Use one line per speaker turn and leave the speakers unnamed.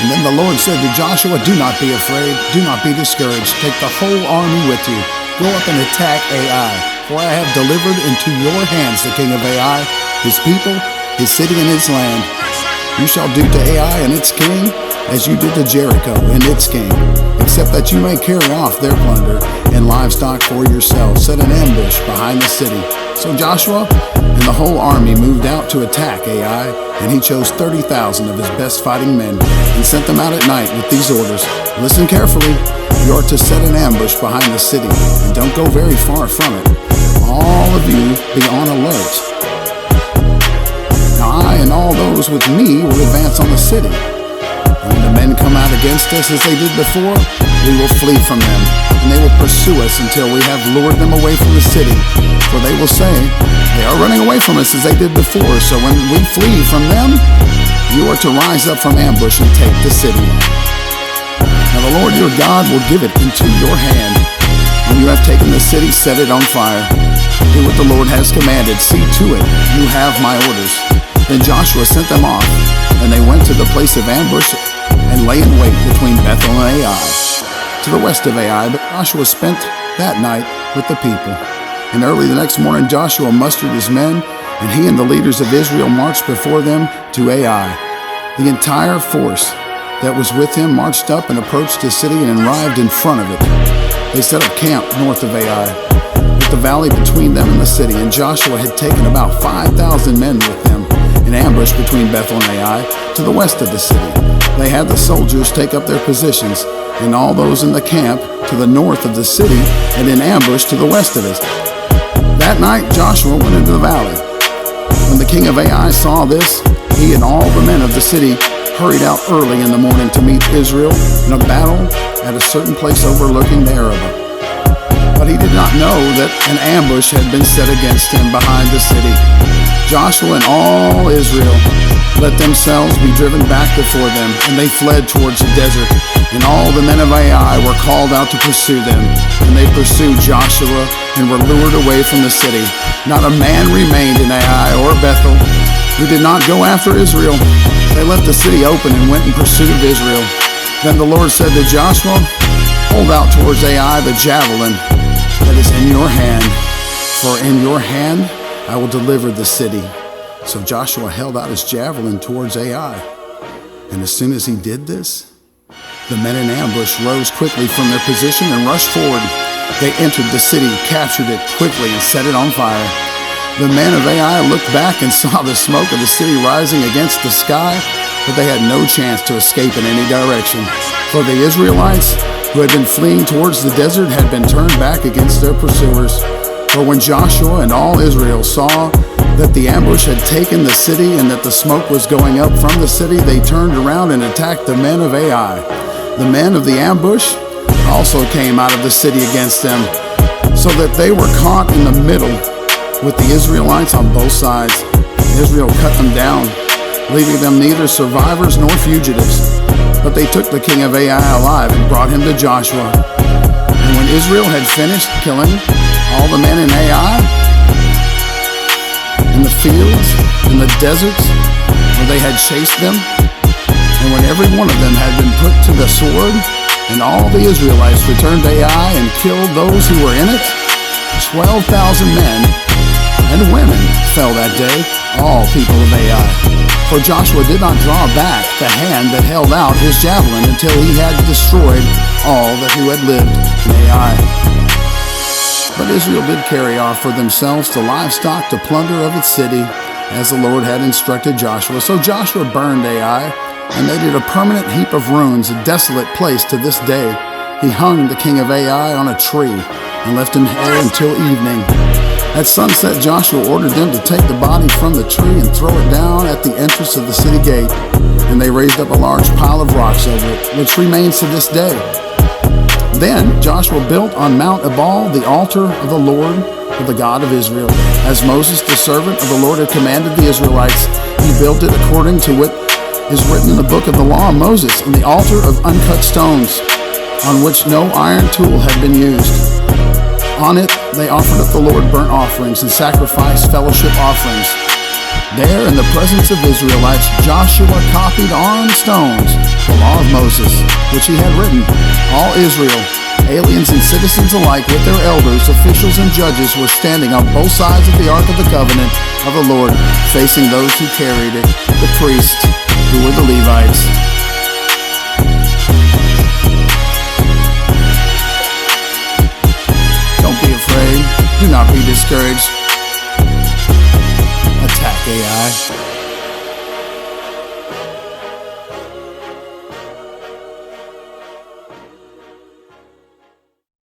And then the Lord said to Joshua, "Do not be afraid, do not be discouraged. Take the whole army with you. Go up and attack Ai, for I have delivered into your hands the king of Ai, his people, his city, and its land. You shall do to Ai and its king as you did to Jericho and its king, except that you may carry off their plunder and livestock for yourselves. Set an ambush behind the city." So Joshua and the whole army moved out to attack Ai, and he chose 30,000 of his best fighting men and sent them out at night with these orders: "Listen carefully. You are to set an ambush behind the city, and don't go very far from it. All of you be on alert. Now I and all those with me will advance on the city. And when the men come out against us as they did before, we will flee from them, and they will pursue us until we have lured them away from the city. For they will say, 'They are running away from us as they did before.' So when we flee from them, you are to rise up from ambush and take the city. Now the Lord your God will give it into your hand. When you have taken the city, set it on fire. Do what the Lord has commanded. See to it you have my orders." Then Joshua sent them off, and they went to the place of ambush and lay in wait between Bethel and Ai, to the west of Ai. But Joshua spent that night with the people. And early the next morning Joshua mustered his men, and he and the leaders of Israel marched before them to Ai. The entire force that was with him marched up and approached the city and arrived in front of it. They set up camp north of Ai, with the valley between them and the city. And Joshua had taken about 5,000 men with him in ambush between Bethel and Ai, to the west of the city. They had the soldiers take up their positions, and all those in the camp to the north of the city and in ambush to the west of it. That night Joshua went into the valley. When the king of Ai saw this, he and all the men of the city hurried out early in the morning to meet Israel in a battle at a certain place overlooking the Arabah. But he did not know that an ambush had been set against him behind the city. Joshua and all Israel let themselves be driven back before them, and they fled towards the desert. And all the men of Ai were called out to pursue them, and they pursued Joshua and were lured away from the city. Not a man remained in Ai or Bethel who did not go after Israel. They left the city open and went in pursuit of Israel. Then the Lord said to Joshua, "Hold out towards Ai the javelin that is in your hand, for in your hand I will deliver the city." So Joshua held out his javelin towards Ai. And as soon as he did this, the men in ambush rose quickly from their position and rushed forward. They entered the city, captured it quickly, and set it on fire. The men of Ai looked back and saw the smoke of the city rising against the sky, but they had no chance to escape in any direction. For the Israelites, who had been fleeing towards the desert, had been turned back against their pursuers. For when Joshua and all Israel saw that the ambush had taken the city and that the smoke was going up from the city, they turned around and attacked the men of Ai. The men of the ambush also came out of the city against them, so that they were caught in the middle with the Israelites on both sides. Israel cut them down, leaving them neither survivors nor fugitives. But they took the king of Ai alive and brought him to Joshua. And when Israel had finished killing all the men in Ai, in the fields, in the deserts, where they had chased them, and when every one of them had been put to the sword, and all the Israelites returned to Ai and killed those who were in it, 12,000 men and women fell that day, all people of Ai. For Joshua did not draw back the hand that held out his javelin until he had destroyed all that who had lived in Ai. But Israel did carry off for themselves the livestock to plunder of its city, as the Lord had instructed Joshua. So Joshua burned Ai, and made it a permanent heap of ruins, a desolate place to this day. He hung the king of Ai on a tree and left him there until evening. At sunset, Joshua ordered them to take the body from the tree and throw it down at the entrance of the city gate. And they raised up a large pile of rocks over it, which remains to this day. Then Joshua built on Mount Ebal the altar of the Lord, of the God of Israel. As Moses, the servant of the Lord, had commanded the Israelites, he built it according to what is written in the book of the law of Moses, in the altar of uncut stones, on which no iron tool had been used. On it they offered up the Lord burnt offerings and sacrificed fellowship offerings. There, in the presence of Israelites, Joshua copied on stones the law of Moses, which he had written. All Israel, aliens and citizens alike, with their elders, officials, and judges, were standing on both sides of the Ark of the Covenant of the Lord, facing those who carried it, the priests, who were the Levites. Don't be afraid. Do not be discouraged. Attack AI.